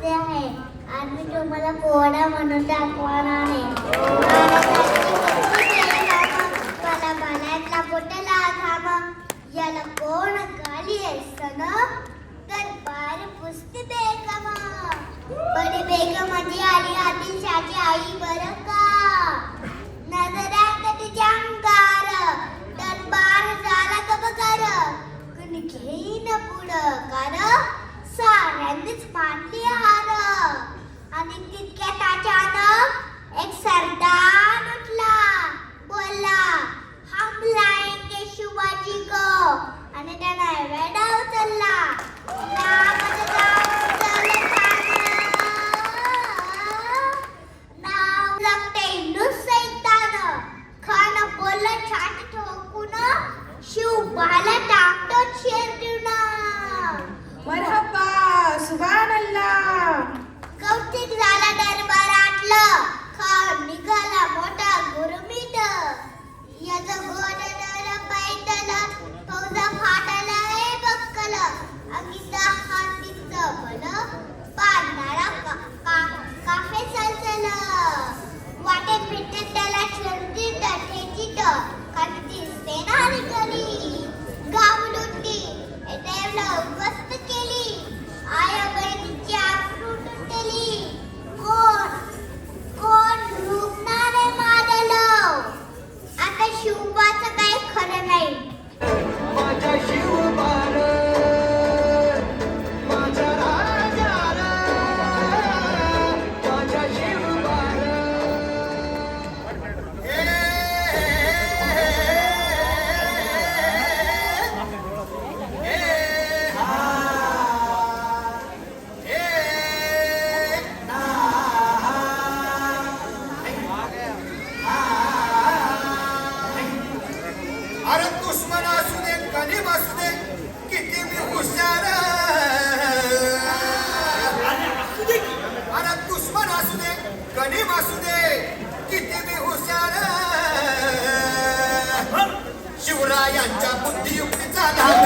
नमस्ते आहे. आज मी तुम्हाला पोवाडा म्हणून दाखवणार आहे. मला बनायतला पोटाला घाम याला कोण गाली सन दरबार पुसते बेगम. बडी बेगम म्हणजे आली आदिलशाची आई बरं का. नजरात तिच्या अंगार दरबार झाला कबकार. कुणी घेईन पुढं कार साऱ्यांनीच मांडली हार. आणि तितक्यात अचानक एक सरदार उठला, बोलला हम लाएंगे शिवाजी को. आणि त्यानं वेडा उचलला. नावाचं नाव उचललं नाव लागते हिंदुस्थान. खान बोललं छाती ठोकून शिवबाला टाकतो शेरडून. मरहबा सुभान अल्लाह. कौतिक झाला दरबारातलं. खान निघाला मोठा गुरमीत. याचं घोडदळ पैदल फौजा फाटला बक्कल. अगीचा हातीचं भलं पाडणारा काफे चलचल. वाटेत भेटत त्याला शर्दीत ठेचीत खाती सेनारी कली. गाव लुटली देवला उद्ध्वस्त केली. आया बहिणीची आबरू लुटली. कोण रुग्णाने मारलं. आता शिवबाचं काही खरं नाही. माझ्या शिवबार माझ्या राजार माझ्या शिवबार. अरे दुश्मन असू दे गरीब असू दे किती मी हुशार. अरे दुश्मन असू दे गरीब असू दे किती मी हुशार. शिवरायांच्या बुद्धियुक्तीचा लाभ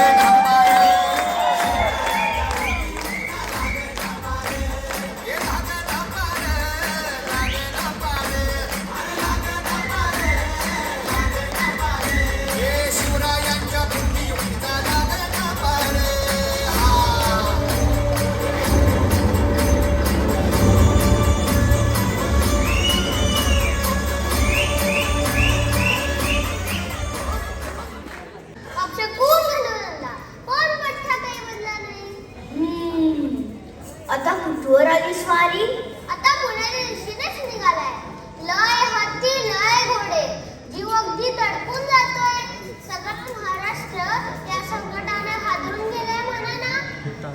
आता कुठवर आली स्वारी. आता पुण्याच्या दिशेनेच निघालाय. लय हत्ती लय घोडे. जीव अगदी तडपून जातोय. सगळं महाराष्ट्र या संकटाने हादरून गेलाय म्हणा ना.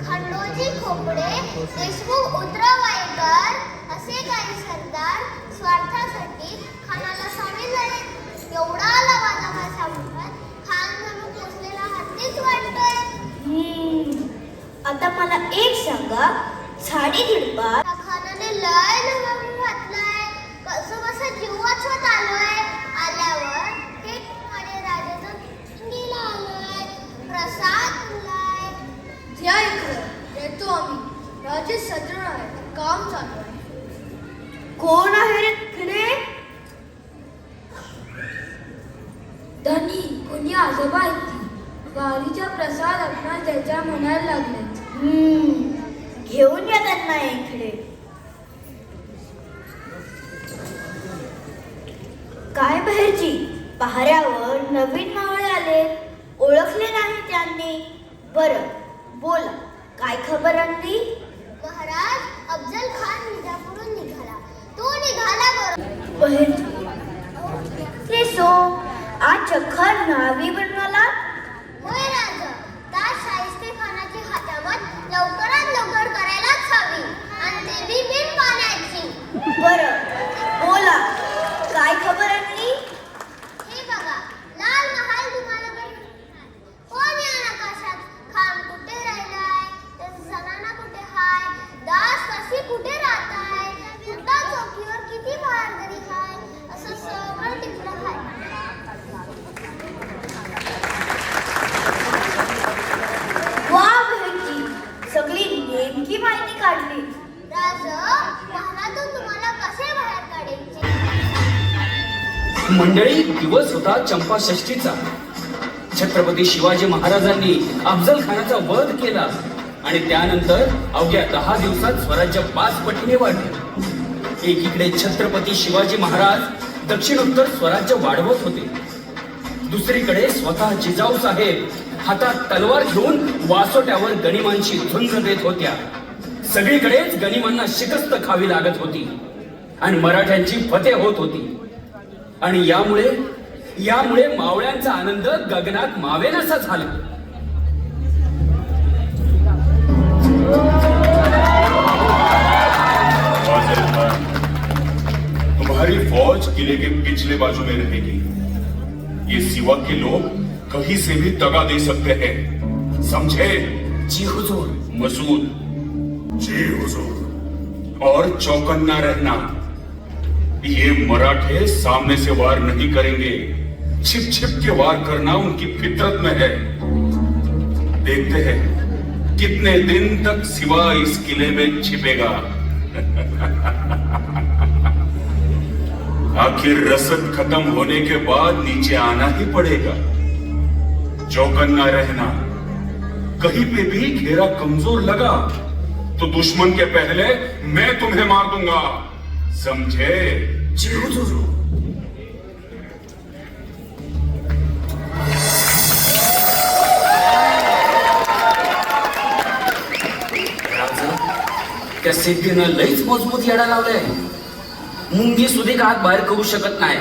खंडोजी खोपडे देशमुख उतरवायकर असे काही सरदार स्वार्थासाठी खानाला सामील झाले. एवढा लवाजमाचा मुखात खान जणू पोचलेला हत्तीच वाटतोय. आता मला एक सांगा, साडी दिडपा खानाने लय नवं घातलाय. कसं कसं जीव वाचवत आलोय. आल्यावर हे माझ्या राजाचं गेला आलोय. प्रसाद दिलाय. या इकडं येतो आम्ही. राजे सदर आहे, काम चालू आहे. कोण आहे रे तिकडे. धनी कोणी आजोबा आहेत ती. वारीचा प्रसाद आपणा त्याच्या म्हणायला लागले. घेऊन या त्यांना इकडे. काय बहिरजी, पहाऱ्यावर नवीन मावळे आले. ओळखले नाही त्यांनी. बरं बोला, काय खबर आणली. महाराज अफजल खान विजापूरहून निघाला. तो निघाला बरं. बहिरजी ते सो आज चखर नावी बनवाला. होय राजा, त्या शाहिस्ते खानाची हजामत लवकरात लवकर करायलाच हवी. आणि ते बी बिन पाण्याची. बरं बोला, काय खबर आणली. हे बघा, लाल महाल तुम्हाला कोण या नकाशात. खान कुठे राहिलाय, त्याचा जनाना कुठे हाय, दास कशी कुठे राहताय, कुठं चौकीवर किती बहारदरी हाय, मंडळी, दिवस होता चंपाषष्ठीचा. छत्रपती शिवाजी महाराजांनी अफजल खानाचा वध केला आणि त्यानंतर अवघ्या 10 दिवसात स्वराज्य 5 पटीने वाढले. एकीकडे छत्रपती शिवाजी महाराज दक्षिणोत्तर स्वराज्य वाढवत होते, दुसरीकडे स्वतः जिजाऊ साहेब हातात तलवार घेऊन वासोट्यावर गनिमांची झुंज देत होत्या. सगळीकडेच गनिमांना शिकस्त खावी लागत होती आणि मराठ्यांची फतेह होत होती. आणि यामुळे मावळ्यांचा आनंद गगनात मावेनासा झाला. तुम्हारी फौज किले के पिछले बाजू में रहेगी. ये सिवा के लोग कहीं से भी दगा दे सकते हैं, समझे? जी हुजूर. मसूद, जी हुजूर. और चौकन्ना रहना. ये मराठे सामने से वार नहीं करेंगे, छिप छिप के वार करना उनकी फितरत में है. देखते हैं कितने दिन तक सिवा इस किले में छिपेगा. आखिर रसद खत्म होने के बाद नीचे आना ही पड़ेगा. चौकन्ना रहना. कहीं पे भी घेरा कमजोर लगा तो दुश्मन के पहले मैं तुम्हें मार दूंगा, समझे? जी हुजूर. राजा, त्या सिद्धीनं लईच मजबूत येडा लावलाय. मुंगी सुधी आत बाहेर करू शकत नाही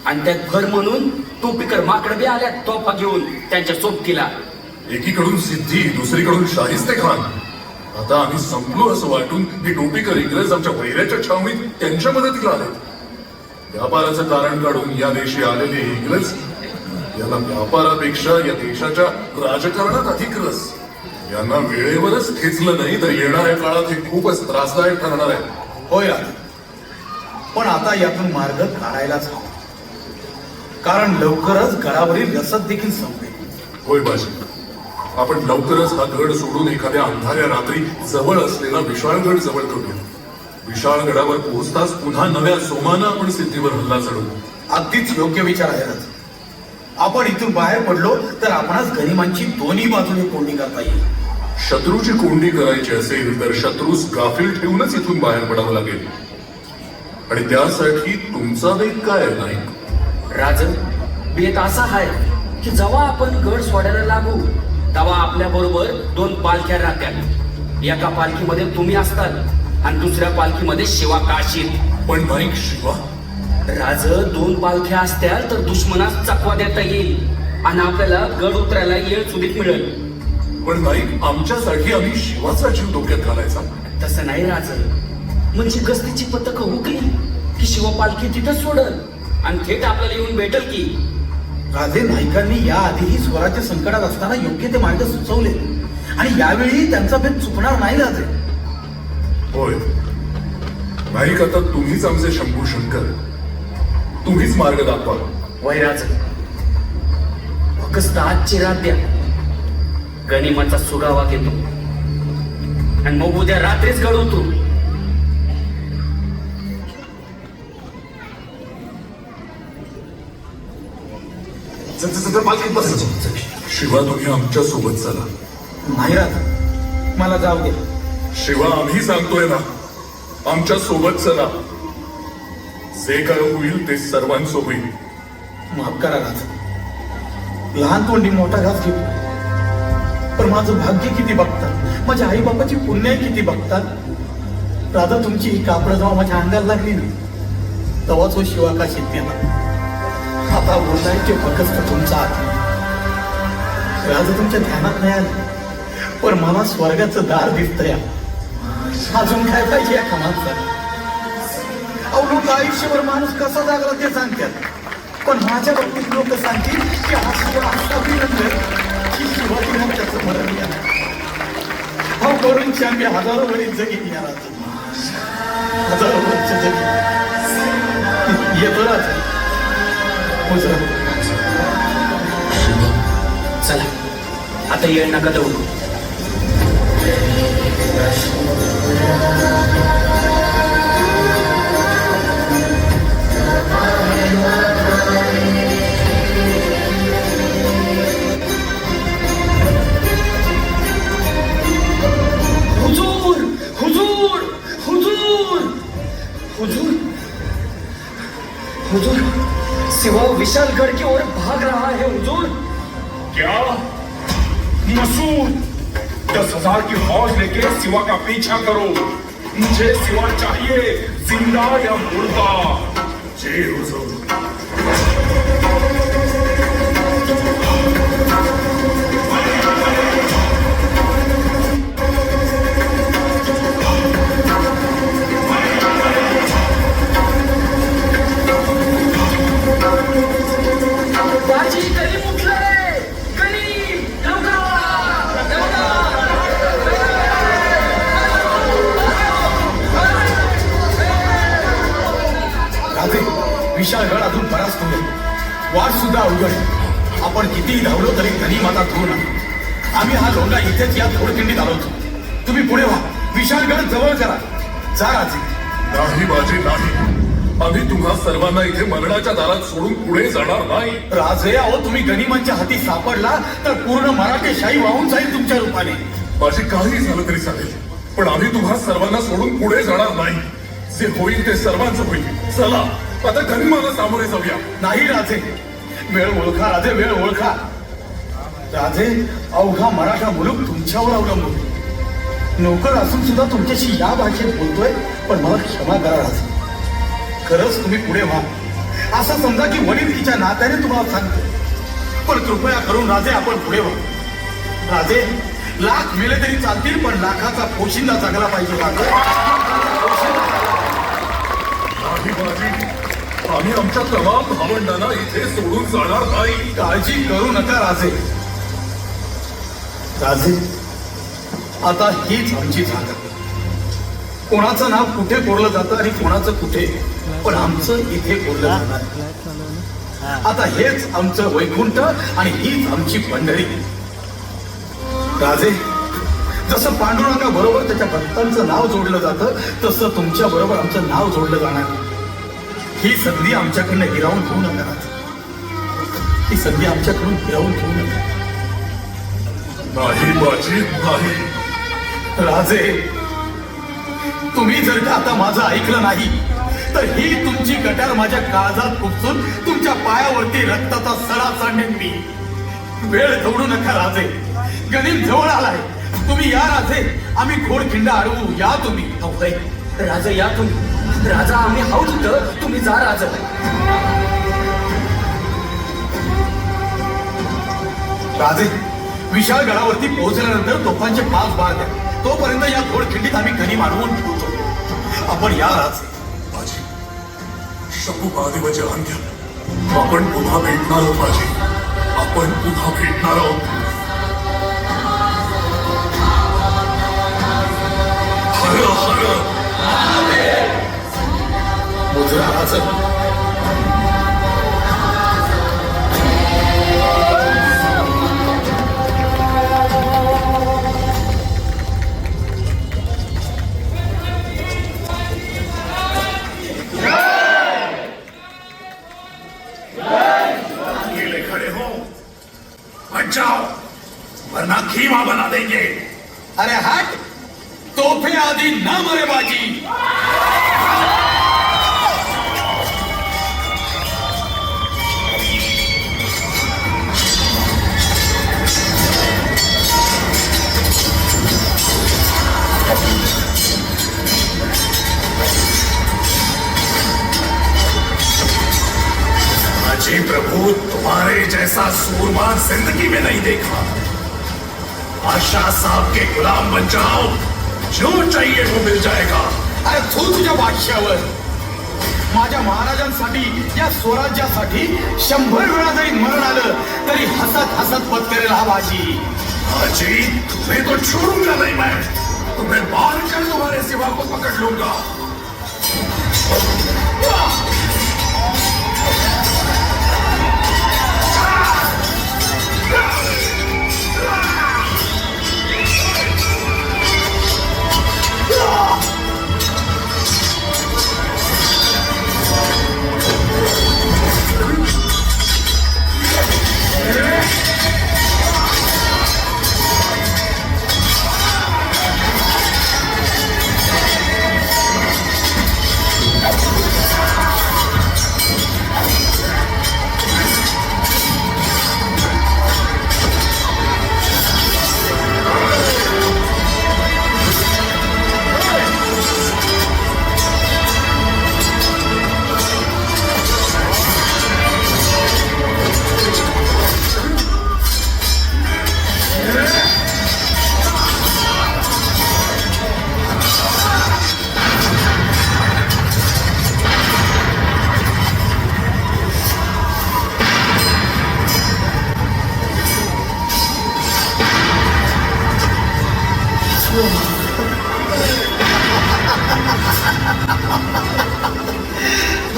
आणि त्यात भर म्हणून टोपीकर माकड बी आल्या तोफा घेऊन त्यांच्या सोबतीला. एकीकडून सिद्धी, दुसरीकडून शाहिस्ते खान. आता आम्ही संपलो असं वाटून हे टोपीकर इंग्रज आमच्या वैऱ्याच्या छावणीत त्यांच्या मदतीला आले. व्यापाराचं कारण काढून या देशी आलेले इंग्रज यांना व्यापारापेक्षा या देशाच्या राजकारणात अधिक रस. यांना वेळेवरच खेचलं नाही तर येणाऱ्या काळात हे खूपच त्रासदायक ठरणार आहे. होय राजा, पण आता यातून मार्ग काढायलाच हवा, कारण लवकरच गडावरील रसद देखील संपेल. होय बाजी, आपण लवकरच हा गड सोडून एखाद्या अंधाऱ्या रात्री जवळ असलेला विशाळगड जवळ करूया. विशाळगडावर पोहोचताच पुन्हा नव्या जोमानं आपण सिद्धीवर हल्ला चढवू. अगदीच योग्य विचार आहे राजा. आपण इथून बाहेर पडलो तर आपणास गनिमांची दोन्ही बाजूने कोंडी करता येईल. शत्रूची कोंडी करायची असेल तर शत्रूस गाफील ठेवूनच इथून बाहेर पडावं लागेल. आणि त्यासाठी तुमचा वेग काय नाही? राज, बेत असा आहे की जेव्हा आपण गड सोडायला लागू तेव्हा आपल्या बरोबर 2 पालख्या राहत्यात. एका पालखीमध्ये तुम्ही असतात आणि दुसऱ्या पालखीमध्ये शिवा काशीत. पण नाईक शिवा, राज, 2 पालख्या असत्याल तर दुश्मनास चकवा देता येईल आणि आपल्याला गड उतरायला येळ सुधीत मिळेल. पण नाईक, आमच्यासाठी आम्ही शिवाचा जीव डोक्यात घालायचा? तसं नाही राज. म्हणजे गस्तीची पथकं हुकली की शिवा पालखी तिथंच सोडल आणि थेट आपल्याला येऊन भेटल की. राजे नाईकांनी याआधीही स्वराज्य संकटात असताना योग्य ते मार्ग सुचवले आणि यावेळी त्यांचा भेद चुकणार नाही राजे. होय नाईक, आता तुम्हीच आमचे शंभू शंकर. तुम्हीच मार्ग दाखवा. वैराज, फक्त आजची रात द्या. गनिमाचा सुगावा घेतो आणि मग उद्या रात्रीच घडवतो. पालखीत बस. शिवा, तुम्ही आमच्या सोबत चला. नाही राजा, मला जाऊ दे. शिवा, आम्ही सांगतोय ना, आमच्या सोबत चला. जे काय होईल ते सर्वांसोबत होईल. माफ करा राजा, लहान तोंडी मोठा घास घेतो. पण माझं भाग्य किती बघतात, माझ्या आई बापाची पुण्याई किती बघतात. राजा, तुमची ही कापड जेव्हा माझ्या अंगाला लागली ना तेव्हाच हो शिवा का शिकतेला. आता बोलायचे फक्त तुमचा हात. राजा, तुमच्या ध्यानात नाही आलं पण मला स्वर्गाचं दार दिसतंय. अजून काय पाहिजे या कामाचं? लोक आयुष्यभर माणूस कसा जागला ते सांगतात, पण माझ्या बाबतीत लोक सांगतील की हा शिवा असा विनंतर की शिवाजी महाराजांचं मरण गेलं. हा करूनची आम्ही हजारो वर्ष जगीन या राजा, हजारो वर्ष जगीन. येतो राजा. हो सर. चला, आता येळ नका दौडू. Thank you. हुजूर, हुजूर, सिवा विशालगढ़ की ओर भाग रहा है हुजूर। क्या? मसूद, 10,000 की फौज लेके सिवा का पीछा करो। मुझे सिवा चाहिए, जिंदा या मुर्दा। जी हुजूर। बाजी करीम उठले, करीम राजे, विशाळगड अजून बराच दूर आहे. वाट सुद्धा अवघड आहे. आपण कितीही धावलो तरी गनिम आता दूर नाही. आम्ही हा लोंढा इथेच या थोडखिंडीत आलो होतो. तुम्ही पुढे व्हा, विशाळगड जवळ करा. जा राजे. नाही बाजी नाही, आम्ही तुम्हा सर्वांना इथे मरणाच्या दारात सोडून पुढे जाणार नाही. राजे, अहो तुम्ही गनिमांच्या हाती सापडला तर पूर्ण मराठेशाही वाहून जाईल तुमच्या रूपाने. माझी काही झालं तरी चालेल, पण आम्ही तुम्हा सर्वांना सोडून पुढे जाणार नाही. जे होईल ते सर्वांचं होईल. चला आता गनिमाला सामोरे जाऊया. नाही राजे, वेळ ओळखा राजे, वेळ ओळखा. राजे, अवघा मराठा मुलूक तुमच्यावर अवलंबून. नोकर असून सुद्धा तुमच्याशी या भाषेत बोलतोय, पण मला क्षमा करा राजे. खरंच तुम्ही पुढे व्हा. असं समजा की वडील तिच्या नात्याने तुम्हाला सांगतो, पण कृपया करून राजे आपण पुढे व्हा. राजे, लाख मेले तरी चालतील, पण लाखाचा पोशिंदा जगला पाहिजे राजे. नाही बाजी, आम्ही आमच्या तमाम भावंडांना इथे सोडून जाणार नाही. काळजी करू नका राजे. राजे, आता हीच आमची जागा. कोणाचं नाव कुठे कोरलं जातं आणि कोणाचं कुठे, पण आमचं इथे कोरलं जाणार. आता हेच आमचं वैकुंठ आणि हीच आमची पंढरी. राजे, जसं पांडुरंगा बरोबर त्याच्या भक्तांचं नाव जोडलं जातं, तसं तुमच्या बरोबर आमचं नाव जोडलं जाणार. ही संधी आमच्याकडनं हिरावून घेऊ नका राजे. ही संधी आमच्याकडून हिरावून घेऊ नका. नाही बाजी नाही. राजे, तुम्ही जर का आता माझं ऐकलं नाही तर ही तुमची कटार माझ्या काळजात खुपसून तुमच्या पायावरती रक्ताचा सडा सांडेन मी. वेळ दौडू नका राजे, गनिम जवळ आलाय. तुम्ही या राजे, आम्ही घोडखिंड अडवू. या तुम्ही. अवय, राजा या तुम्ही. राजा आम्ही हाऊ तिथं, तुम्ही जा राजा. राजे, विशाळ गडावरती पोहोचल्यानंतर तोफांचे 5 बार द्या. तोपर्यंत या घोडखिंडीत आम्ही गनिम अडवून ठेवतो. आपण या राजे. बाजी, शंभू महादेवाचे आण घ्या. आपण पुन्हा भेटणार आहोत बाजी, आपण पुन्हा भेटणार आहोत. हर हर मुजरा राजे. अकेले खड़े हो, हट जाओ वरना खीमा बना देंगे. अरे हट, तोफे आधी ना मरे बाजी. अजी प्रभु, तुम्हारे जैसा सूरमा जिंदगी में नहीं देखा. बादशाह साहब के गुलाम बन जाओ, जो चाहिए वो मिल जाएगा. अरे तू तुझ्या बादशावर. माझ्या महाराजांसाठी, या स्वराज्यासाठी 100 वेळा जरी मरण आलं तरी हसत हसत पत्करेल हा बाजी. अजी, तुम्हें तो छोड़ूंगा नहीं मैं. तुम्हें मार कर तुम्हारे सिवा को पकड़ लूंगा.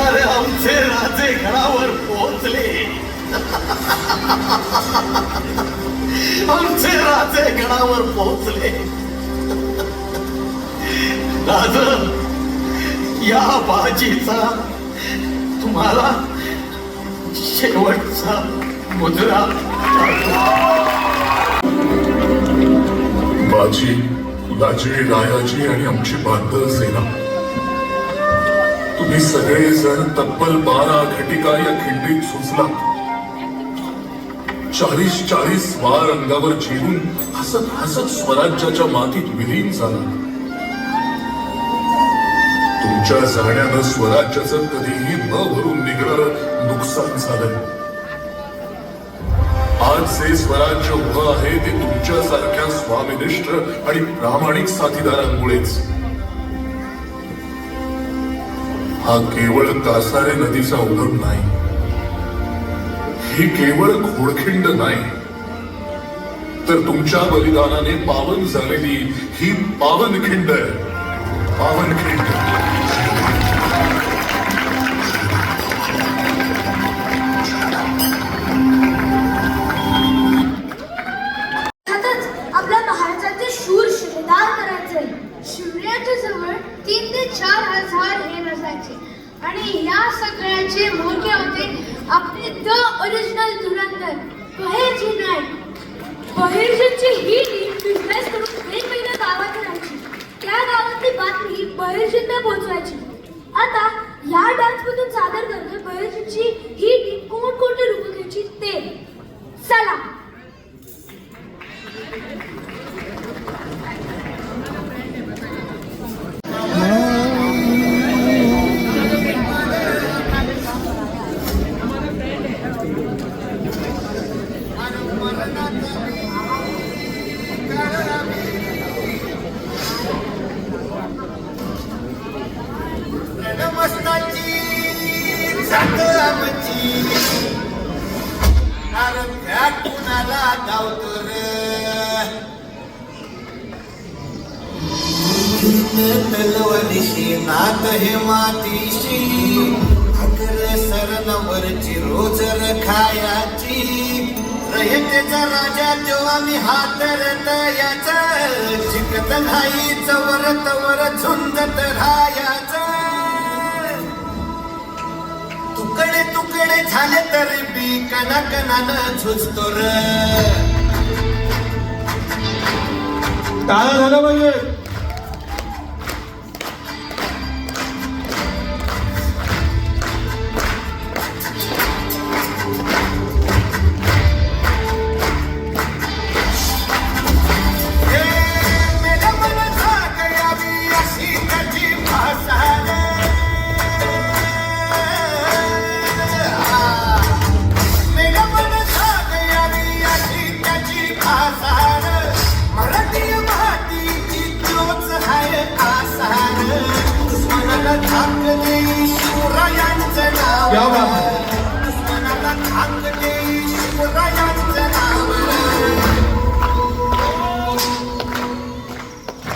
अरे आमचे राजे घरावर पोहोचले. आमचे राजे गडावर पोहोचले. राज, या बाजीचा तुम्हाला शेवटचा मुद्रा. बाजी, राजे, रायाजी आणि आमची बांधव सेना, तुम्ही सगळेजण तब्बल 12 घटिका या खिंडीत सुचलात. 40 वार अंगावर झेलून हसत हसत स्वराज्याच्या मातीत विलीन झाला. तुमच्या जाण्यानं स्वराज्याचं कधीही न भरून निघणारं नुकसान झालंय. आज जे स्वराज्य उभं आहे ते तुमच्यासारख्या स्वामिनिष्ठ आणि प्रामाणिक साथीदारांमुळेच. हा केवळ कासारे नदीचा उगम नाही, ही केवळ घोडखिंड नाही, तर तुमच्या बलिदानाने पावन झालेली ही पावनखिंड आहे. पावनखिंड. अर्थातच आपल्या महाराजांचे शूर शिलेदार करायचे. शून्याच्या जवळ 3 ते 4 हजार हे नसायचे आणि या सगळ्याचे मोठे होते आपले द ओरिजिनल धुरंधर बहिर्जी नाईक. बहिर्जींची ही टीम बिझनेस करून वेगवेगळ्या गावात राहायची. त्या गावातली बातमी बहिर्जींना पोहोचवायची. आता या डान्स मधून सादर करतोय बहिर्जींची ही टीम कोणकोणते रूप घ्यायची ते. चला. तलवारीशी नात हे मातीशी सरनवरची रोजर खायाची रयतेचा राजा तो आम्ही हातरत याच शिकत नाही चवर तवर झुंजत राहायच. तुकडे तुकडे झाले तरी बी कणाकणानं झुजतो र. काय झालं पाहिजे? क्या बात है?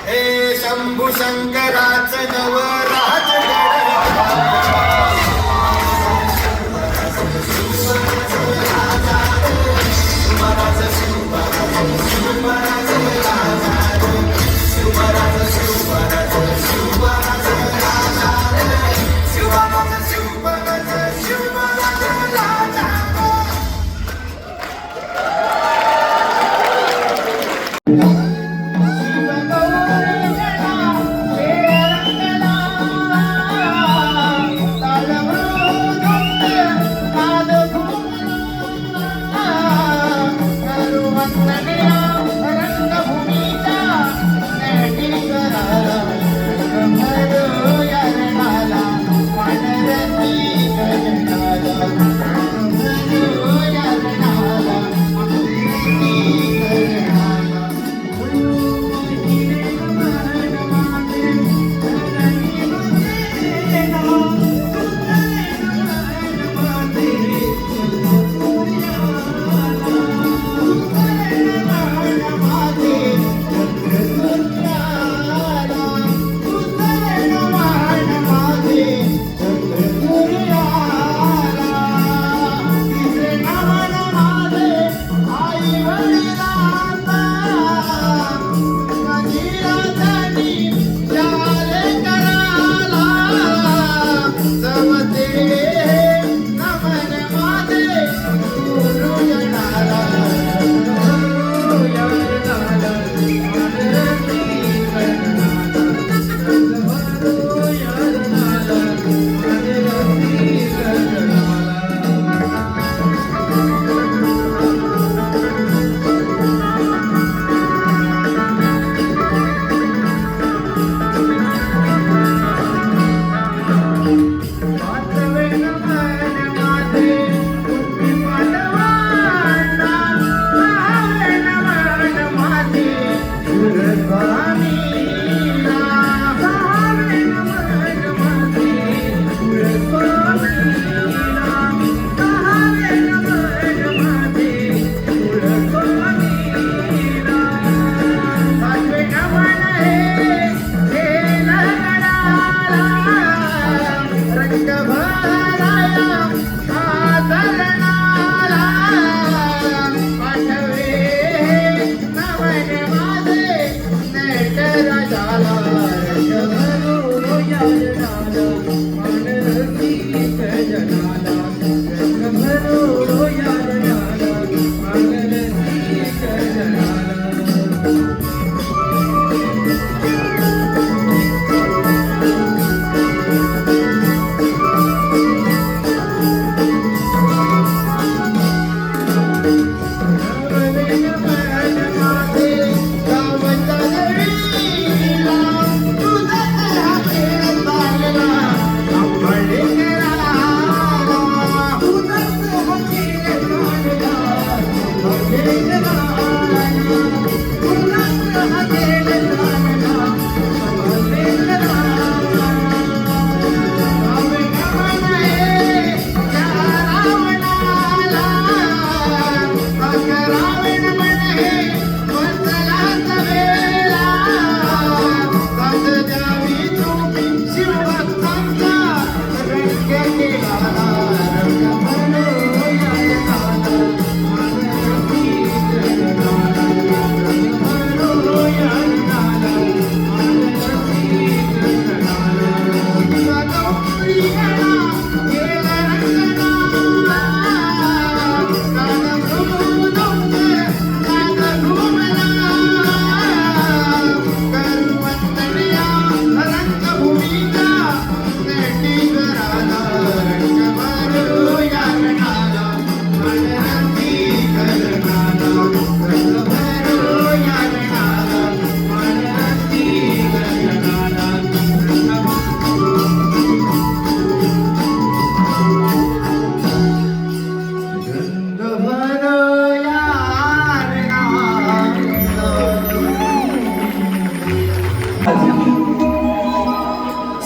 हे शंभू शंकराचं नवराज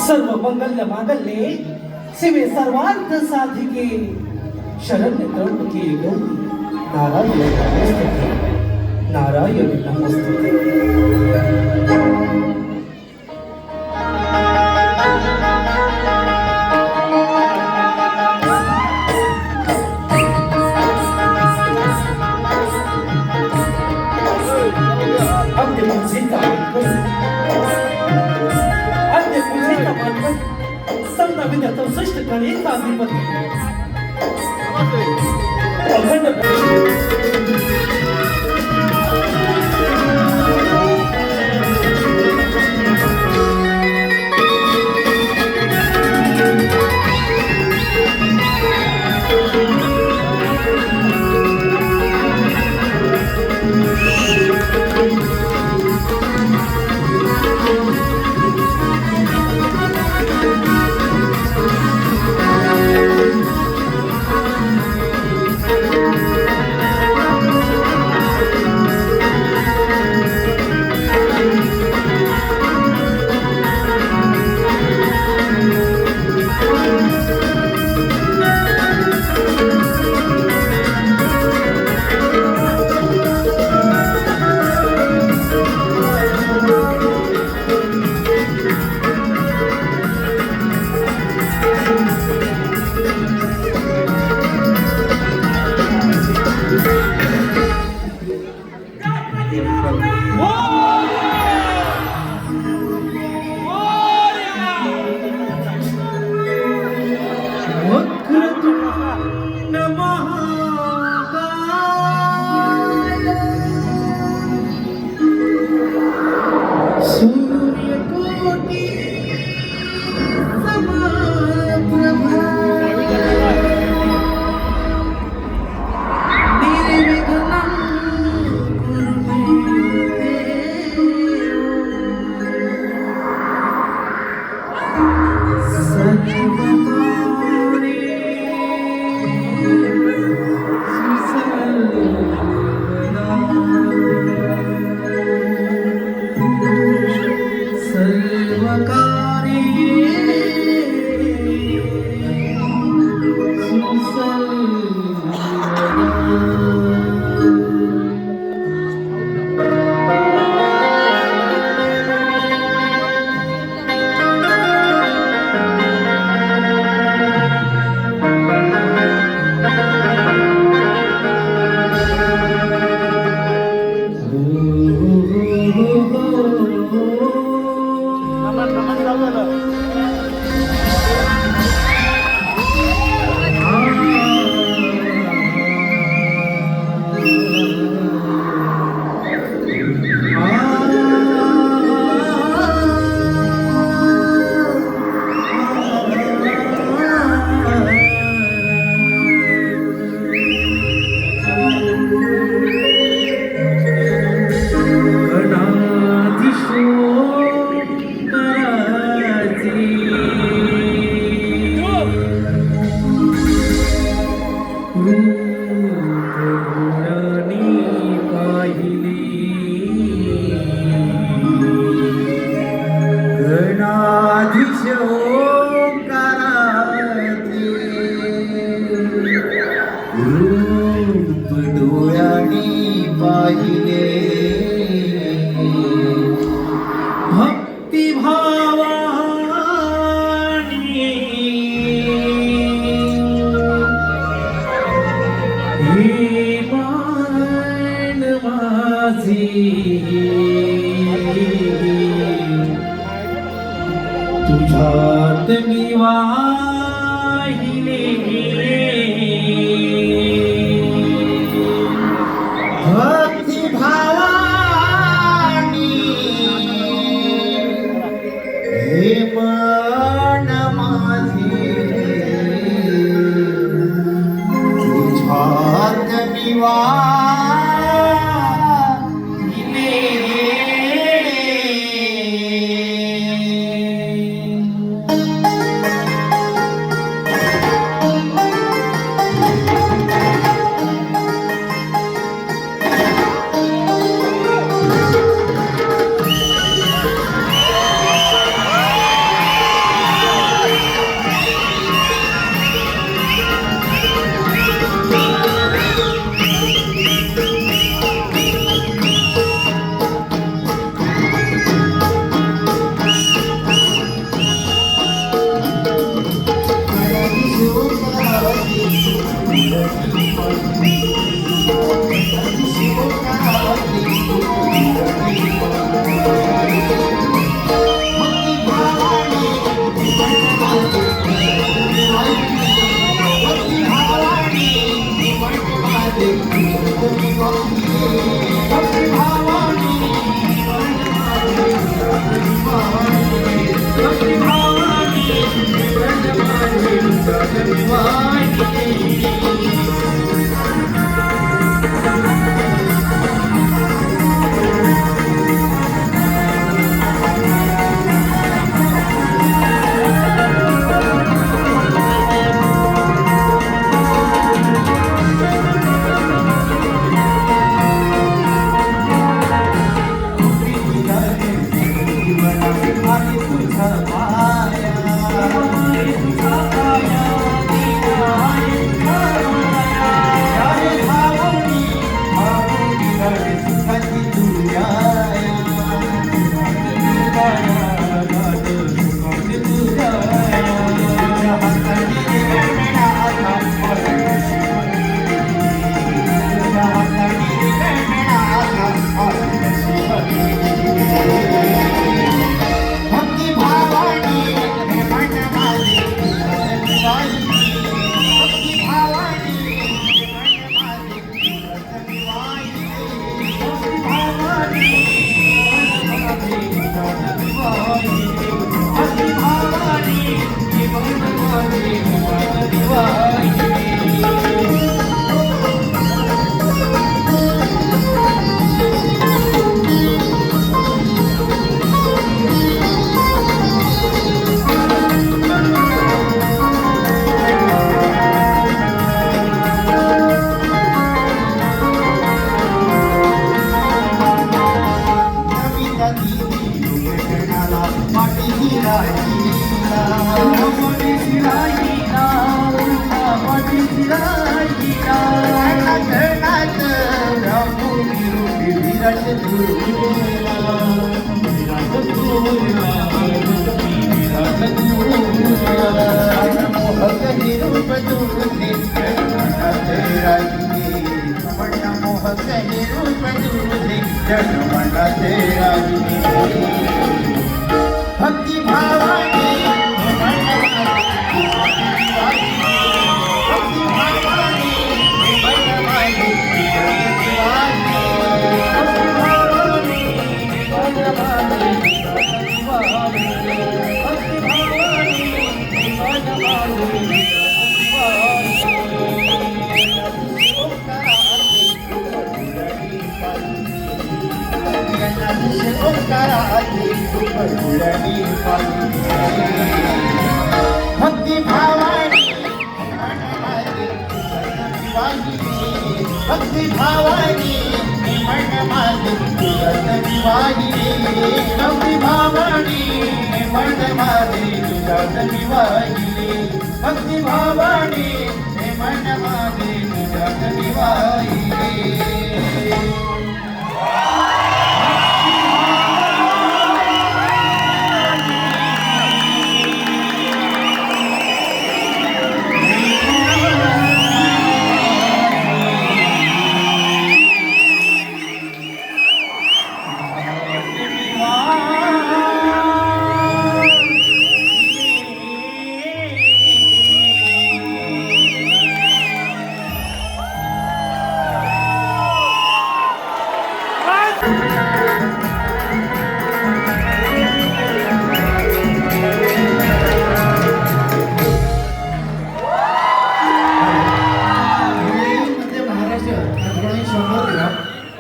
सर्व मंगल्य मांगल्ये शिवे सर्वार्थ साधिके शरण्य त्र्यंबके गौरी नारायण नमोस्तुते नारायण नमोस्तुते. आधीच ओंकारातले रूप डोळ्याने पाहिले भक्तिभावाने हे मान माझे तुझ्यात मी वाहिले भक्तिभावाने हे मन माझे तुझ्यात मी भक्ती भावानी मन माझे तुझत विवाही भक्ती भावानी मन माझे तुझ्यात मी वाहिले भक्ती भावाने हे मन माझे तुझ्यात मी वाहिले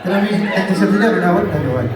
तर मी त्यांच्यासाठी लग्नावर धन्यवाद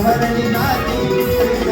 हरणी नाती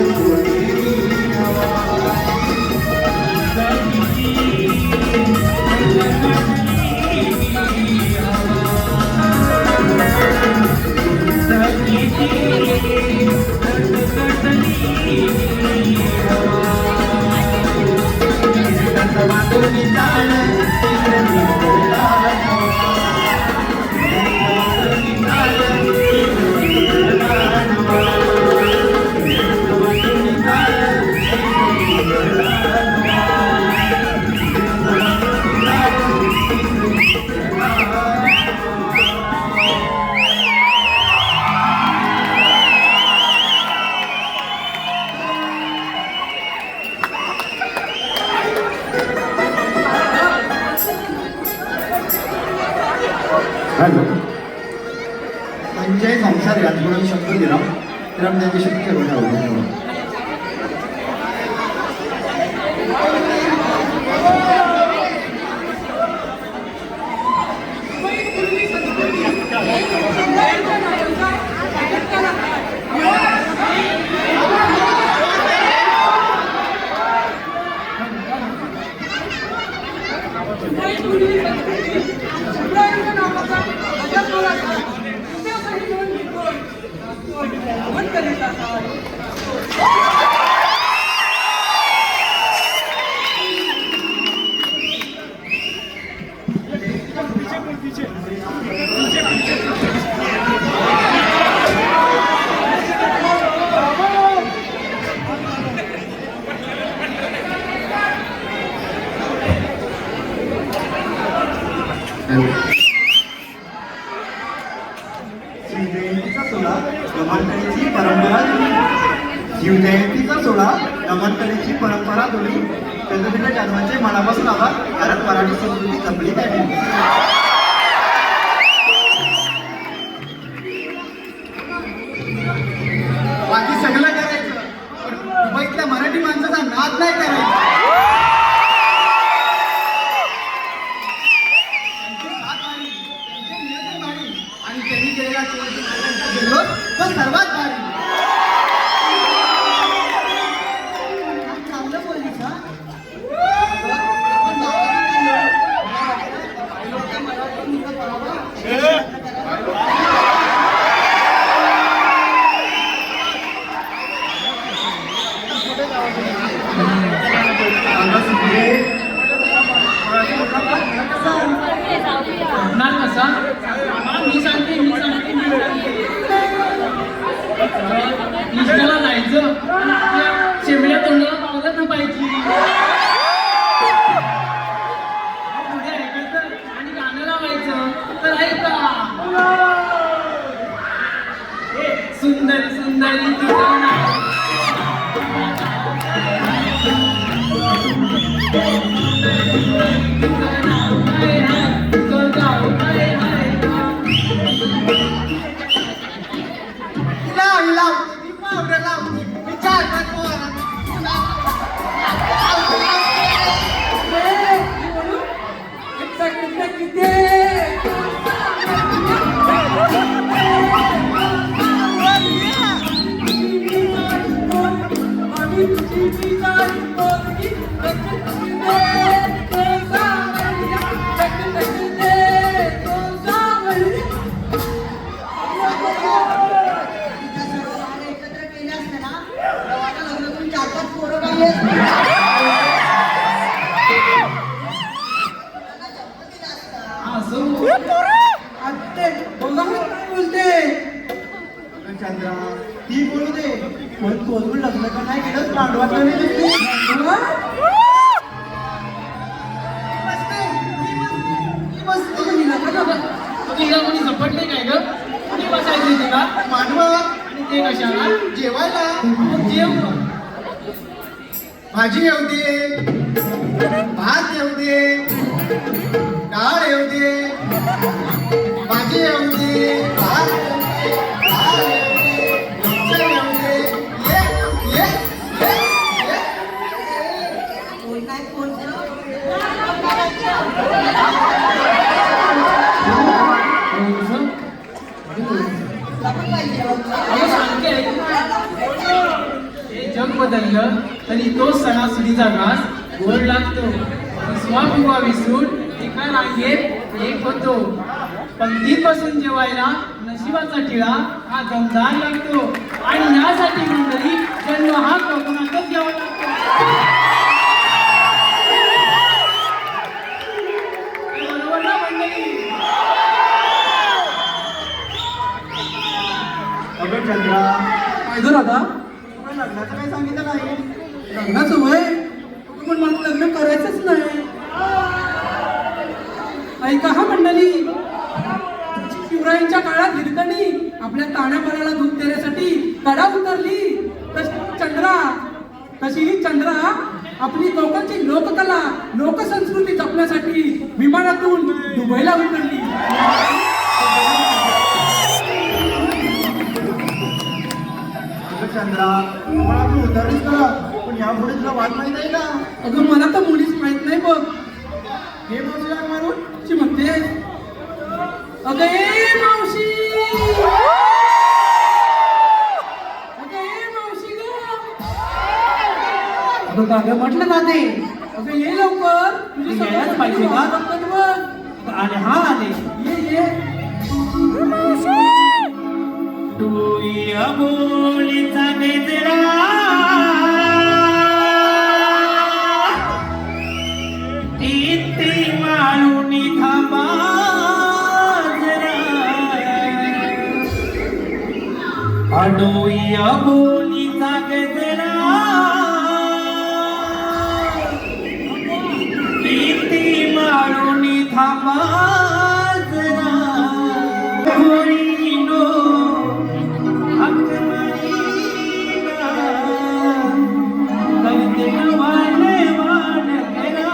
हॅलो संजय संसार याचकडून शब्द दिला तर आम्ही त्याची शक्य होणार शिवजयंतीचा सोहळा गमानकडेची परंपरा जुळली. शिवजयंतीचा सोहळा गमानकडेची परंपरा जुळली. त्याच्या जन्माचे मनापासून आभार, कारण मराठी संस्कृती जपली त्यांनी. बाकी सगळं करायचं पण मुंबईतल्या मराठी माणसाचा नाद नाही करायचा. आणि त्यांनी केलेला तो सर्वात भारी. चांगलं बोललीस हा. मी सांगते निष्ठाला जायचं शेवड्या तोंडाला पावलं ना पाहिजे. पुढे ऐकायचं आणि गाणं लावायचं तर ऐका. सुंदरी सुंदरी तुझं नाव चंद्रा ती बोलू दे पण तोडून लग्न का नाही केलं पांडवाचं कोणी झपटले काय ग कोणी बसायचं तिला मांडवा आणि ते कशाला जेवायला. जेव भाजी येऊ दे, भात येऊ दे, डाळ येऊ दे, भाजी येऊ दे, भात येऊ दे, डाळ येऊ दे, लोणचं येऊ दे. ये ये ये कोण नाही कोण जग बदललं तरी तो सणासुदीचा घास गोड लागतो. स्वाभिमा विसरून एका रांगेत एक होतो. पंक्तीत बसून जेवायला नशिबाचा टिळा हा दमदार लागतो. आणि यासाठी मंडळी जन्म हा कोकणातच घ्यावा लागतो. आपल्या ताण्यापणाला दूध देण्यासाठी कडा उतरली. तशी ही चंद्रा आपली कोकणची लोककला लोकसंस्कृती जपण्यासाठी विमानातून दुबईला उतरली. चंद्रा मला तू उतरलीस का, पण यापुढे तुला वाट माहित आहे का? अगं मला तर मुलीच माहित नाही बघ. हे मावशीला मारून ती म्हणते अगं ए मावशी, अगं ए मावशी ग. अगं का ग म्हटलं ना ते, अगं ये लवकर, तुझी सगळ्यात पाहिजे का बघ. आले हा आले, ये तू या बोलीचा गजरा इथे माळून थांबा जरा, अडोया बोलीचा गजरा इथे माळून थांबा जरा. होईनो हक्क मारीना, कवितेला वाले वाण करा.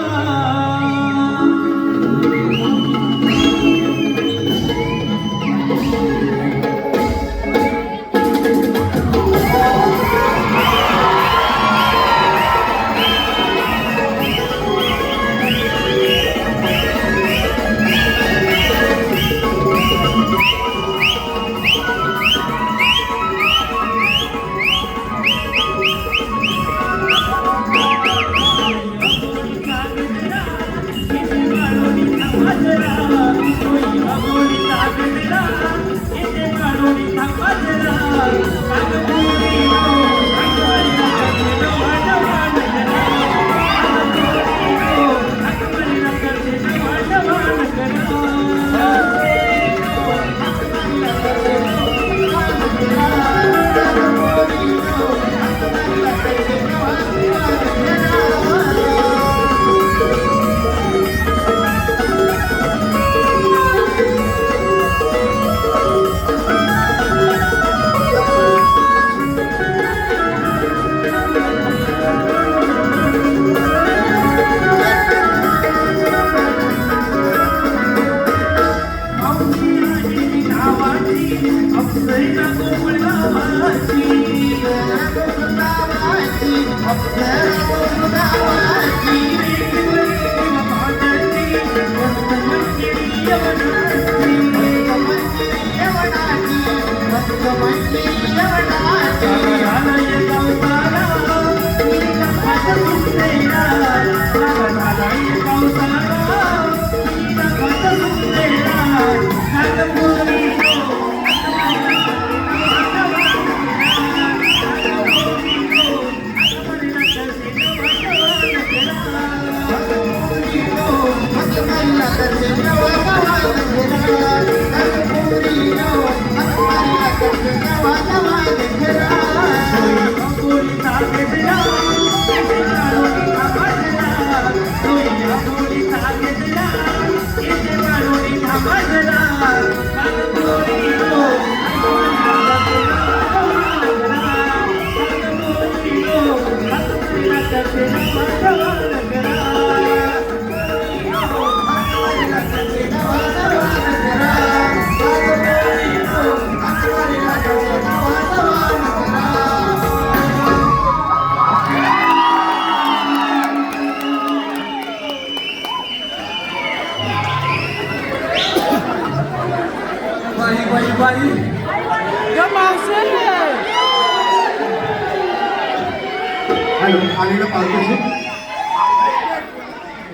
हॅलो, आलेलं पालखी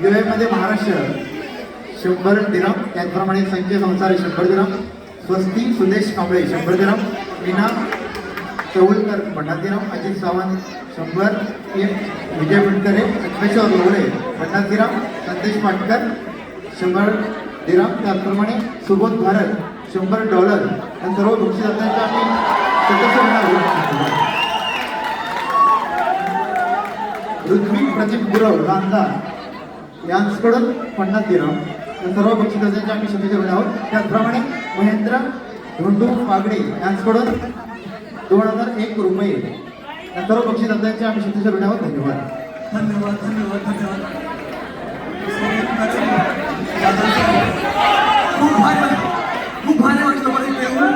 जुलैमध्ये महाराष्ट्र 100 दिरम, त्याचप्रमाणे संजय संसारे 100 दिरम, स्वस्ती सुदेश कांबळे 100 दिरम, मीना चौलकर 50 दिरम, अजित सावंत 100, विजय फटकरे, अग्नेश्वर लोवळे 50 दिरम, संदेश पाटकर 100 दिरम, त्याचप्रमाणे सुबोध भारत $100. या सर्व बक्षिसांचा आम्ही सदस्य ऋत्विक प्रदीप गुरव रांधा यांच्याकडून 50 दिरम. या सर्व बक्षिसांचे आम्ही सदस्य आहोत. त्याचप्रमाणे महेंद्र धोंडू पागडे यांच्याकडून 2001 रुपये. या सर्व बक्षिसांचे आम्ही शिक्षेच्या ऋणावर धन्यवाद. धन्यवाद धन्यवाद धन्यवाद. खूप भारी वाटलं मला इथे येऊन.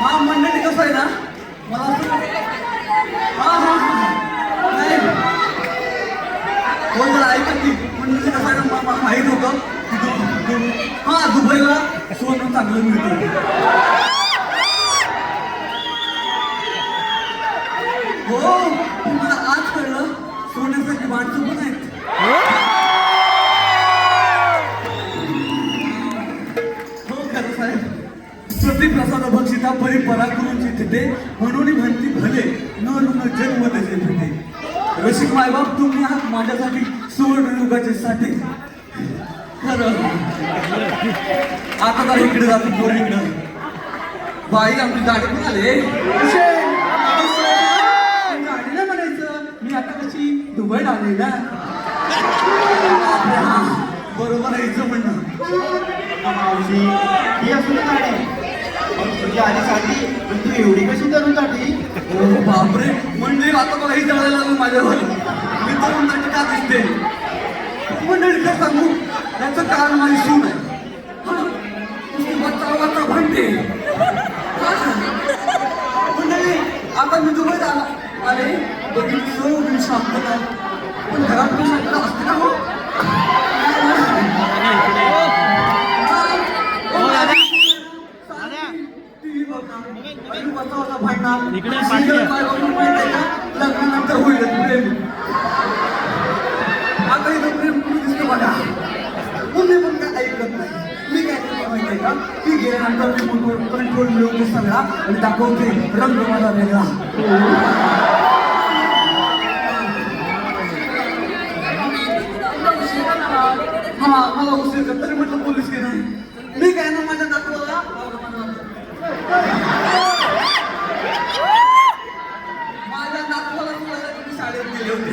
हा मंडळी कसं आहे ना मला नाही हो जरा ऐका की मंडळी कसं आहे ना मला माहीत होतं हा दुबईला सोनं चांगलं मिळतं. हो मला आज कळलं सोन्यासाठी माणसं पण आहेत. हो खरं साहेब प्रतिप्रसाद भक्षिता परिपरा करूनची तिथे म्हणून म्हणती भले न ऋण जन्म त्याचे भेटे. रसिक मायबाप तुम्ही आहात माझ्यासाठी सुवर्ण युगाचे साठी. खरं आता तर इकडे जातो पोरीकडं. बाई आमची गाडी पण आले गाडीला म्हणायचं मी आता कशी दुबईला आले ना. बरोबर आहे हिचं म्हणणं. मावशी ही असू दे गाडी तुझी आधीसाठी पण तू एवढी कशी तरुण साठी. ओ बापरे म्हणजे आता मला ही जळायला लागलं माझ्यावर. मी तरुण साठी का दिसते मंडळी काय सांगू याचं कारण माझी सून आहे. वाचा वाचा म्हणते मंडळी आता मी दुबईत आले बघितली सगळी शांतता पण घरात पण शांतता असते का हो. लग्नानंतर होईल प्रेम. आता इथं प्रेम कुठे दिसतं बघा. मुली पण काय ऐकत नाही. मी काय करते माहिती आहे का ती गेल्यानंतर मी कंट्रोल मिळवते सगळा आणि दाखवते रंग माझा वेगळा. हा मला उशीर कर तरी म्हटलं पोलीस की नाही. मी काय ना माझ्या दाखवाला माझ्या नातवाला तुम्ही शाळेत गेले होते.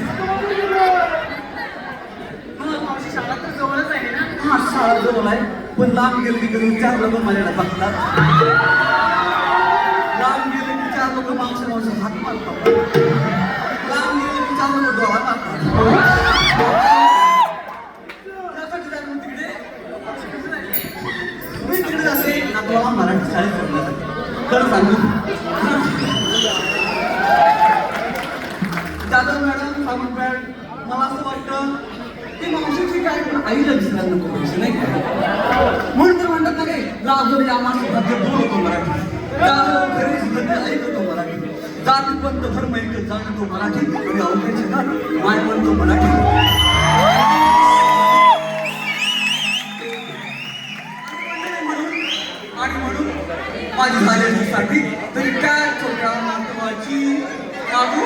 शाळा तर जवळच आहे ना. हा शाळा जवळ आहे पण लांब गेले की कधी 4 लोक माझ्याकडे बघतात. लांब गेले की 4 लोक माणसं हात मारतात. लांब गेले की 4 लोक डोळा मारतात. त्यासाठी जातो तिकडे मी तिकडे जाते नातवाला मराठी शाळेत सोडण्यासाठी. तर सांगू जाधव मॅडम सावंत मॅडम मला असं वाटतं की मावशीची काय पण आईला दिसायला नको पैसे नाही का म्हणून तर म्हणतात ना काय जाधव या माणसामध्ये बोलतो मराठी. जाधव घरी सुद्धा ऐकतो मराठी. जाती पंत धर्म एकच जाणतो मराठी आणि अवघ्याचे घर माय म्हणतो मराठी. आणि म्हणून माझी झालेलीसाठी तरी काय छोट्या नातवाची काकू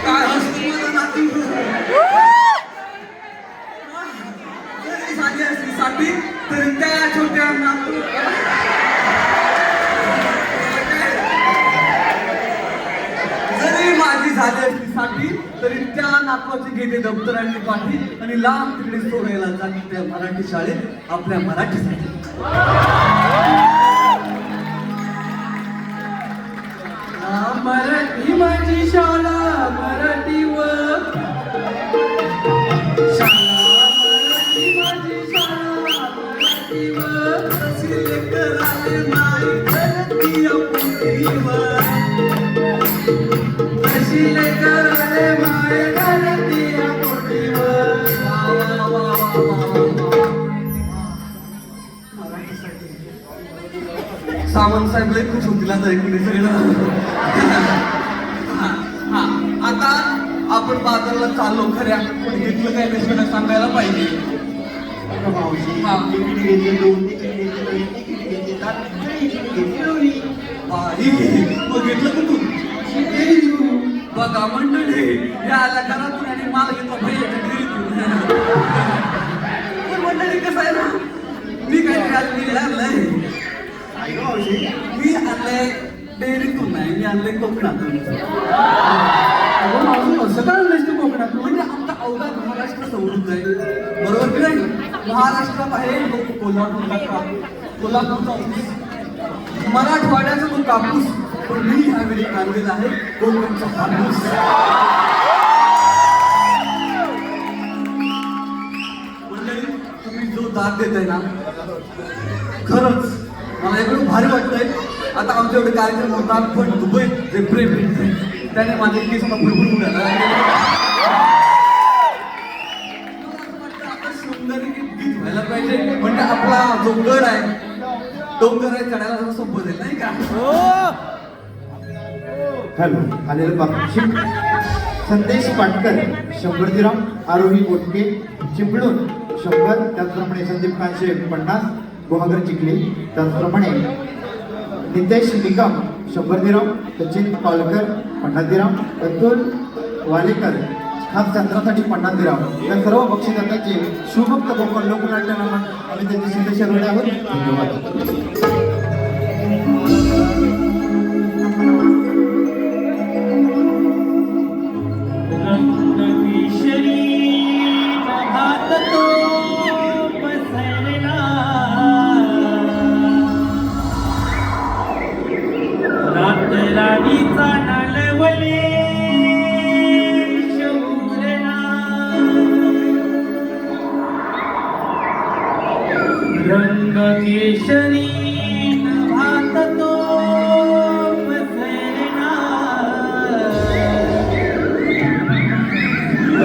काय असतो माझा नातू जरी झाली असली साठी तरी त्या छोट्या नातू जरी माझी झाली असली साठी तरी त्या नातवाची घेते दप्तरांनी पाठी आणि लांब तिकडे सोडायला जाते त्या मराठी शाळेत आपल्या मराठीसाठी. मराठी माझी शाळा मराठीवर शाळा मराठी माझी शाळा मराठीवर तशी लेकर आले नाही धरती पुरीवर. तशी लेकर आले माय धरती पुरीवर. सावंत साहेब लय खुश होतील आता ऐकून सगळं. आता आपण बाजारला चाललो खऱ्या पण घेतलं काय नसलं सांगायला पाहिजे. मावशी हा. तिकीट घेतली 2 तिकीट घेतली 1 तिकीट घेतली 4 तिकीट घेतली. मग घेतलं कुठून बघा मंडळी या आल्या घरातून आणि माल घेतला भैयाच्या डेअरीतून. पण मंडळी कसं आहे ना मी काय आज मी आणलंय मी आणलंय डेअरीतून नाही मी आणलंय कोकणातून. असं काय आणलंयस तू कोकणातून म्हणजे आमचा अवघा भाग महाराष्ट्र सोडून जाईल. बरोबर की नाही? महाराष्ट्राबाहेर कोल्हापूरचा कापूस, कोल्हापूरचा ऊस, मराठवाड्याचा तो कापूस, पण मी ह्यावेळी आणलेला आहे कोकणचा कापूस. मंडळी, तुम्ही जो दाद देताय ना, खरंच मला एवढं भारी वाटतंय. आता आमच्या एवढे कार्यक्रम होतात, पण दुबईत जे प्रेम भेटते त्याने माझे केस भरपूर उडाला. सुंदर गीत व्हायला पाहिजे, म्हणजे आपला जो गड आहे तो करायला चढायला जरा सोपं जाईल नाही का? हॅलो, आलेलं पार्टनरशिप संदेश पाटकर 100 दिरहम, आरोही बोटके चिपळूण 100, त्याचप्रमाणे संदीप कांशे 50, गुहागर चिखली, त्याचप्रमाणे नितेश निकम 100 दिरहम, सचिन पालकर 50 दिरहम, अतुल वालेकर खास चंद्रासाठी 50 दिरहम. या सर्व बक्षिसांचे शुभक्त कोकण लोकनाट्य नामन आम्ही त्यांचे सिद्धेश्वर रोडे आहोत. धन्यवाद. रंग केशरी भात तो बसैना,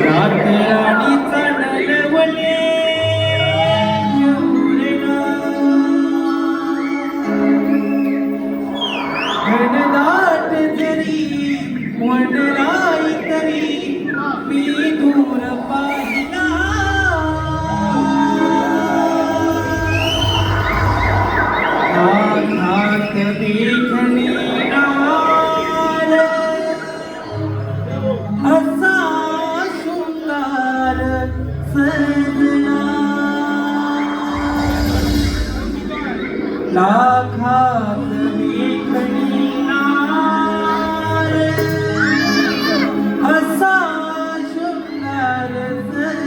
रात राणीचा नलवले शौरेना, घनदाट जरी वनराई तरी मी दूर पाहिला, देखणे आर असा शृंगार सजना, लाखात देखणे आर असा शृंगार सजना.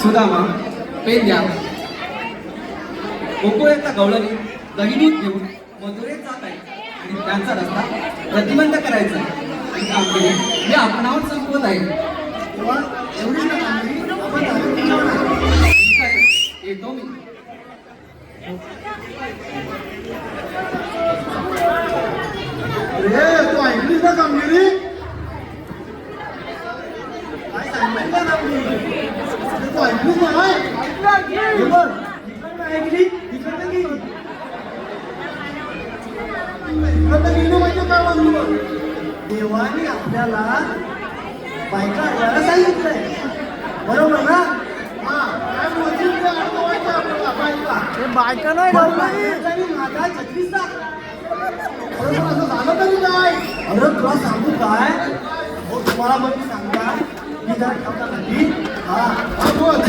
सुदामा पेन द्या. गोकुळातल्या गवळणी दहिनीत घेऊन मथुरेत जात आहे आणि त्यांचा रस्ता प्रतिबंध करायचा आहे. ही कामगिरी मी आपणावर संपवत आहे. ठीक आहे, येतो मी. तू ऐकलीस ना कामगिरी? काय सांगितलं ना कामगिरी? तू ऐकलीस ना? हे बघ, इकडनं ऐकली, इकडनं गेली. इकडनं गेली म्हणजे काय म्हणलं? देवाने आपल्याला बायका आणायला सांगितलंय, बरोबर ना? हा, काय मोदींचं अडकवायचं आपल्याला बायका नाही माझा 36 अरे पण असं झालं तरी काय? अरे तुला सांगू काय? हो तुम्हाला मग मी सांगा मी जरा ठेवता खाली. हा बोल.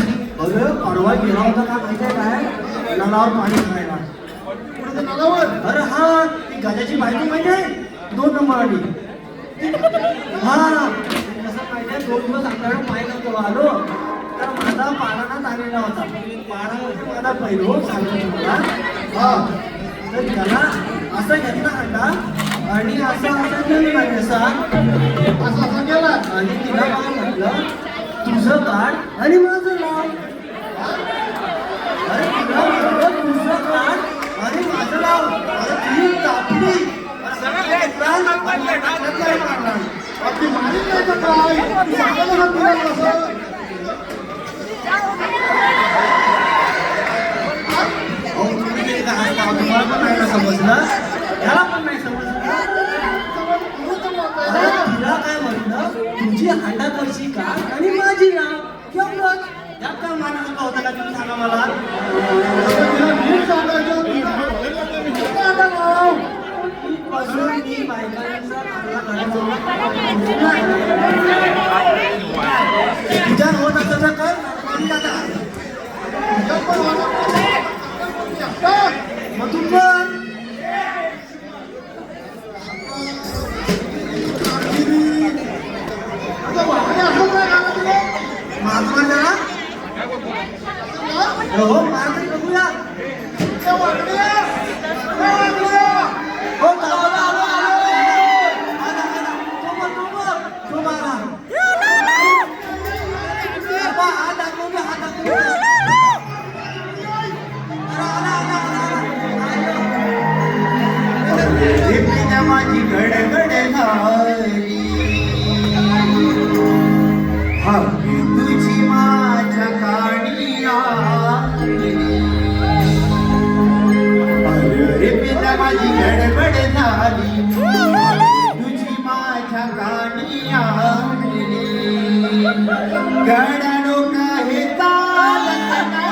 अरे परवा गेला होता का माहिती आहे काय? नळावर पाणी भरायला. कुठे नळावर? अरे हा ती गजाची बायको माहिती आहे? 2 नंबर आली. हा कसं माहिती आहे 2 दिवस आपल्याला पाणी नव्हतं आलो तर माझा पाळणाच आलेला होता. पाळणामध्ये माझा पहिलो सांगतो तुम्हाला. हा तर त्याला असं घेतला अंडा आणि असं घेऊन असा गेला आणि तिला काय म्हटलं तुझं काढ आणि माझं लाव. अरे तिला म्हटलं तुझं काढ आणि माझं लाव. अरे ती कापली आपली मालिक नाही तर काय तुम्हाला पण नाही ना समजलं, त्याला पण नाही समजलं. तिला काय म्हटलं तुझी हांडा करशी का आणि माझी ना केवढं त्यात काय मानाचा का होता का तुम्ही सांगा मला. नीट सांगायचं तुझ्या होत असं कर मग तू पण महात्मा जरा हो महाराज बघूया हो माझी गडगड झाली हवी तुझी माझ्या काणिया अरे पिता माझी गडबड झाली तुझी माझ्या काणिया गडा डोका हे तालत ना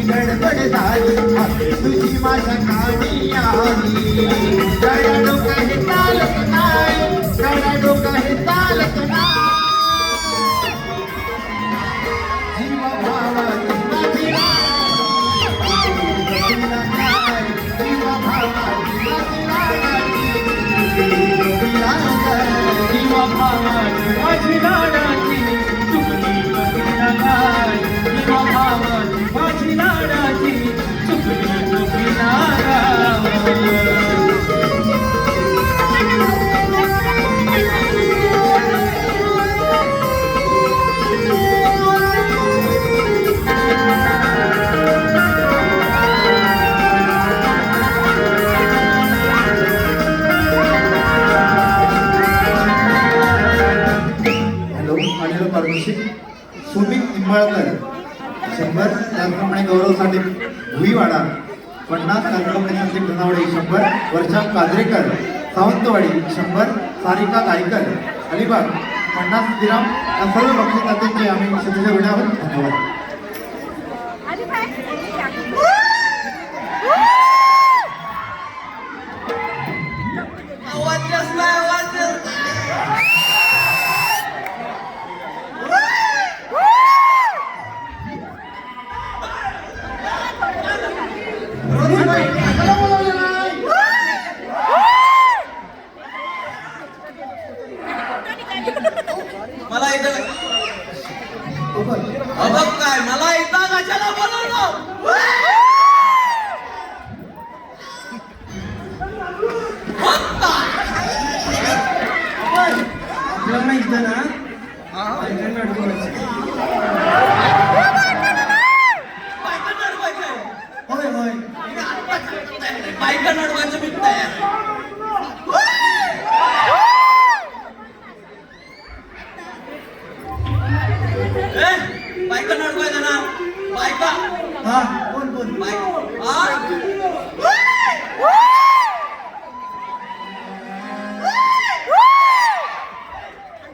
गडबड झाली तुझी माझ्या काणी आली गडा डोका हे चालत नाही गडा डोका हे चालत नाही जीवा भावाची माझी जीवा भावाची जीवा भावाची माझी लाडाची चुकली जीवा भावाची माझी लाडाची चुकली नाराजी 100, 50 तालुका धनावडे 100, वर्षा काजरेकर सावंतवाडी 100, सारिका गायकर अलिबाग 50 दिराम या सर्व बक्षिसाचे आम्ही क्षितिज ऋणावर धन्यवाद. मला इथं अबक काय मला इथं कशाला बोलवलं? आपल्याला इथं ना होय होय बायका नडवायचं मी तयार. बायका नडवायचं ना बायका हा बोल बोल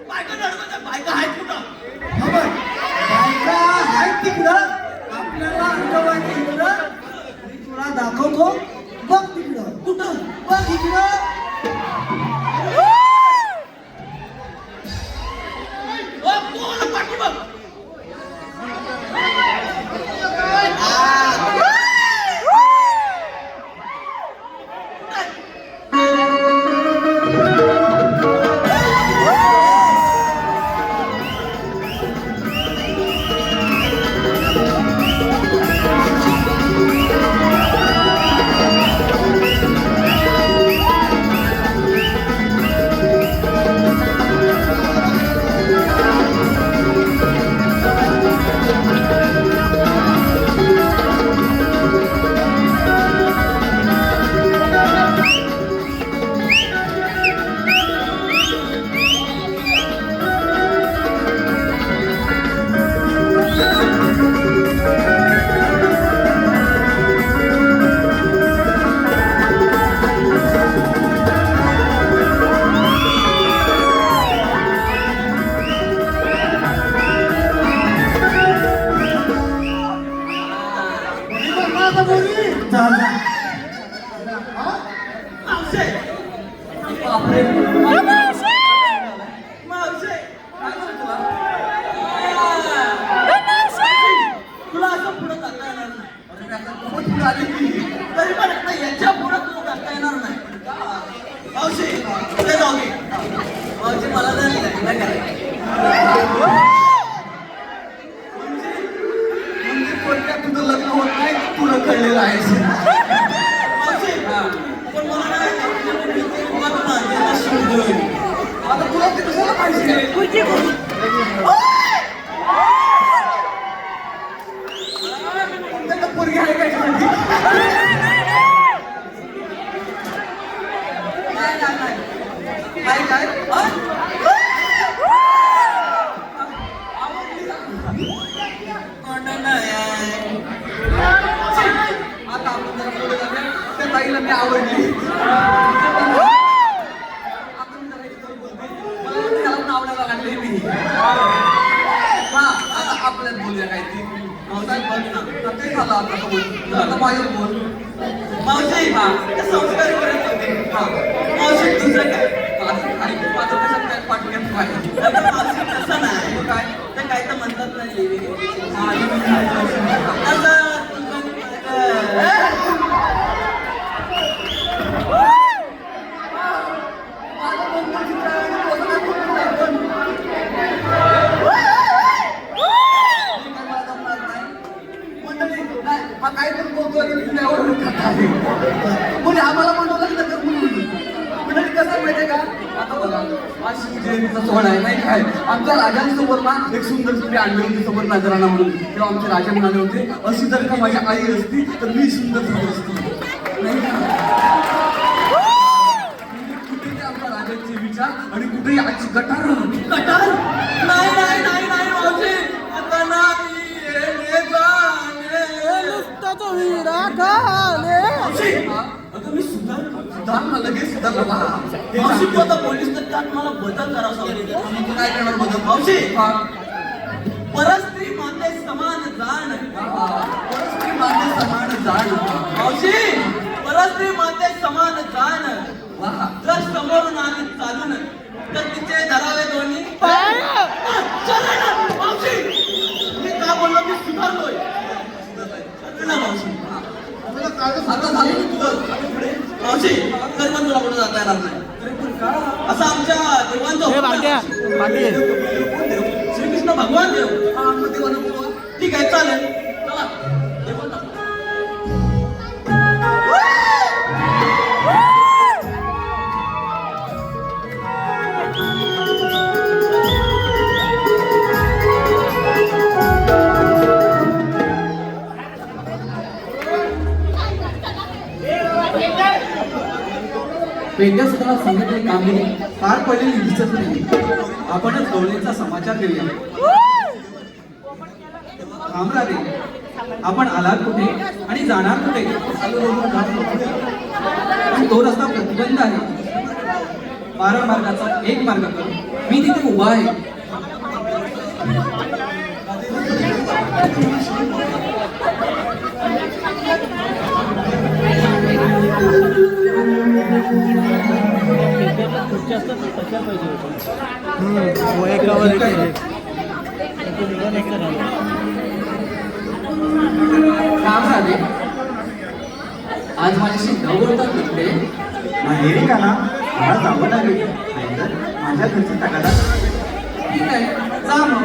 बायका नडवायचं बायका आहेत कुठं? बायका आहेत तिकडं आपल्याला अंगवाणी इकडं मी तुला दाखवतो बघ तिकडं कुठं बघ इकडं पाठीमाग तुला असं पुढं जाता येणार नाही. तरी पण याच्या पुढं तुला जाता येणार नाही. मावशी पुढे जाऊ दे. मावशी मला नाही म्हणजे कोणत्या तुझं लग्न होत नाही तुला कळलेलं आहे. मावशी पण मला नाही आता तुला ते कशाला पाहिजे? पोरगी आहे काय? काय काय आता आपण जरा पुढे जाऊया. त्या ताईला मी आवडली. आवडायला लागले मी. हा आता आपल्यात बोलूया काय ती मावसाहेब बघ ना ते झालं आता बोल आता माझ्या बोल मावशी हा संस्कार करत होते. हा मावशी दुसरं काय माझं कशात काय पाठवण्यात पाहिजे मावशी तसं नाही काय ते काय तर म्हणतात नाही हा काय पण बोलतो म्हणजे आम्हाला म्हणतो म्हणजे कसं माहितीये का आता बघा आज शिवजयंतीचा सोहळा आहे नाही काय आमच्या राजांसमोर ना एक सुंदर स्त्री आणली होती समोर नजराणा म्हणून तेव्हा आमचे राजा म्हणाले होते अशी जर का माझी आई असती तर मी सुंदर झाली असती नाही कुठे आमच्या राजांचे विचार आणि कुठेही आजची गटार गटार नाही नाही नाही नाही आता नाही नुसतं तो विरा का अगं मी सुधारला लगेच सुधारला. मावशी तू आता पोलीस तर त्यात मला बदल करावा लागेल. काय करणार बदल मावशी? परस्त्री माते समान जाण. परस्त्री माते समान जाण मावशी. परस्त्री माते समान जाण. जर समोरून आली चालून तर तिचे धरावे दोन्ही. चला ना मावशी. मी काय बोललो मी सुधारलोय. ना मावशी आता झालं तुझं मावशी तर पण तुला कुठं जाता येणार नाही. असं आमच्या देवांचा श्रीकृष्ण भगवान देव. ठीक आहे चालेल चला देवांना. पेंड्या सुद्धा संघटनेची कामगिरी पार पडलेली दिसत नाही. आपणच गवळीचा समाचार देऊया. रे आपण आलात कुठे आणि जाणार कुठे? पण तो रस्ता प्रतिबंध आहे. 12 मार्गाचा एक मार्ग कर. मी तिथे उभा आहे. काम झाले. आज माझ्याशी दौडतात तिकडे माहेरी का ना मला जावं लागेल. नाहीतर माझ्या घरची तगादा. ठीक आहे जा मग.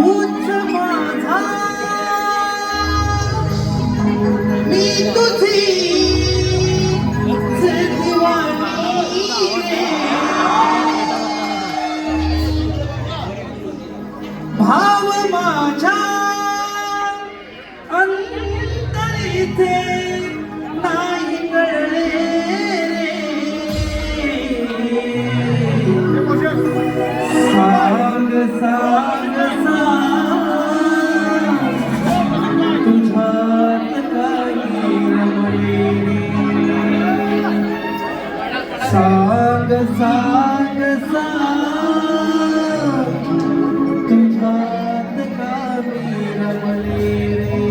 तूच माझा मी तुझी भाव माझ्या अंतर इथे नाही कळले सांग सांग तुझ्यात काही रमले सांग सांग तुझ्यात काही रमले रे.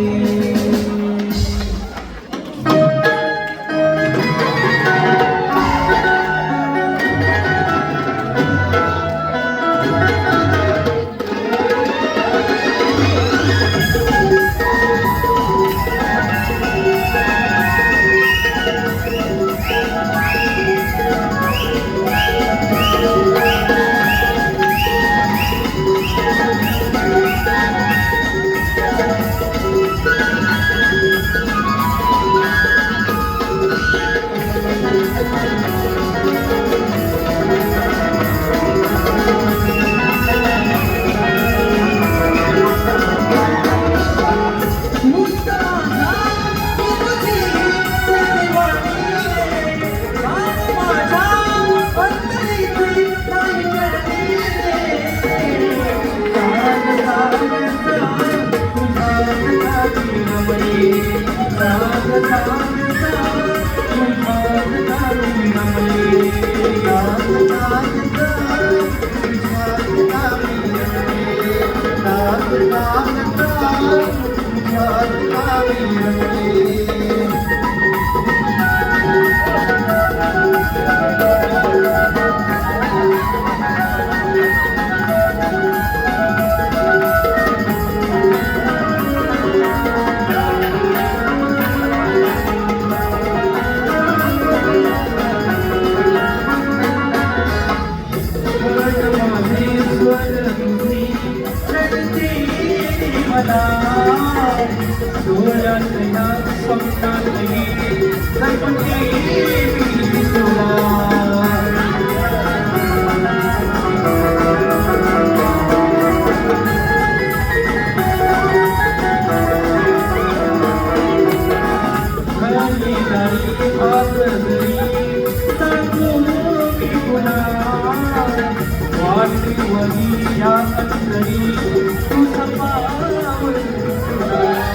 वाटवली या अंतरी तुझं पावलं तुझे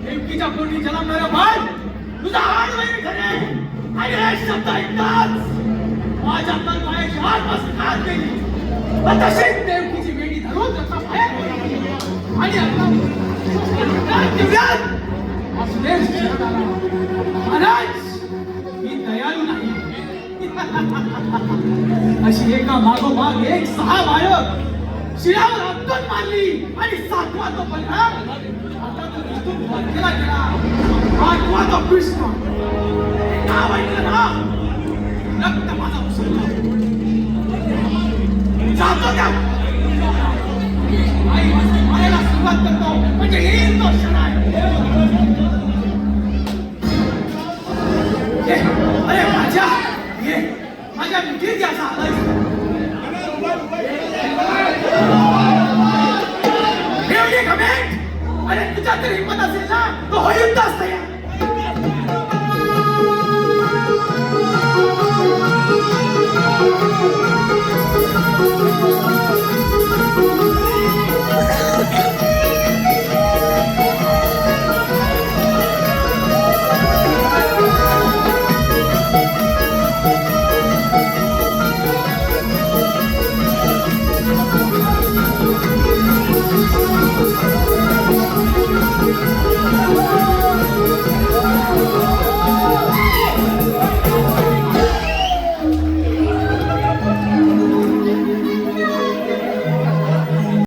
देवकीच्या पोटी जन्मणारा बाळ तुझा हाडवैरी ठरेल आणि हे शब्द ऐकताच माझ्या तलवारीची हातपासून हात गेली तशीच देवकीची वेणी धरून त्याचा पाय पडली आणि आता दिव्यात वासुदेव शरणाला महाराज मी दयाळू नाही अशी एका मागोमाग एक 6 बाळं शिरावर आपटून मारली आणि 7वा तो बलराम आता तो इथून वरखेला गेला 8वा तो कृष्ण नाव ऐकलं ना रक्त माझा उसळलं जातो त्या आई मारायला सुरुवात करतो म्हणजे येईल तो क्षण आहे अरे माझ्या मिठीत याचा आलाय अरे तुझ्या तरी हिंमत असेल ना तो युद्धास तयार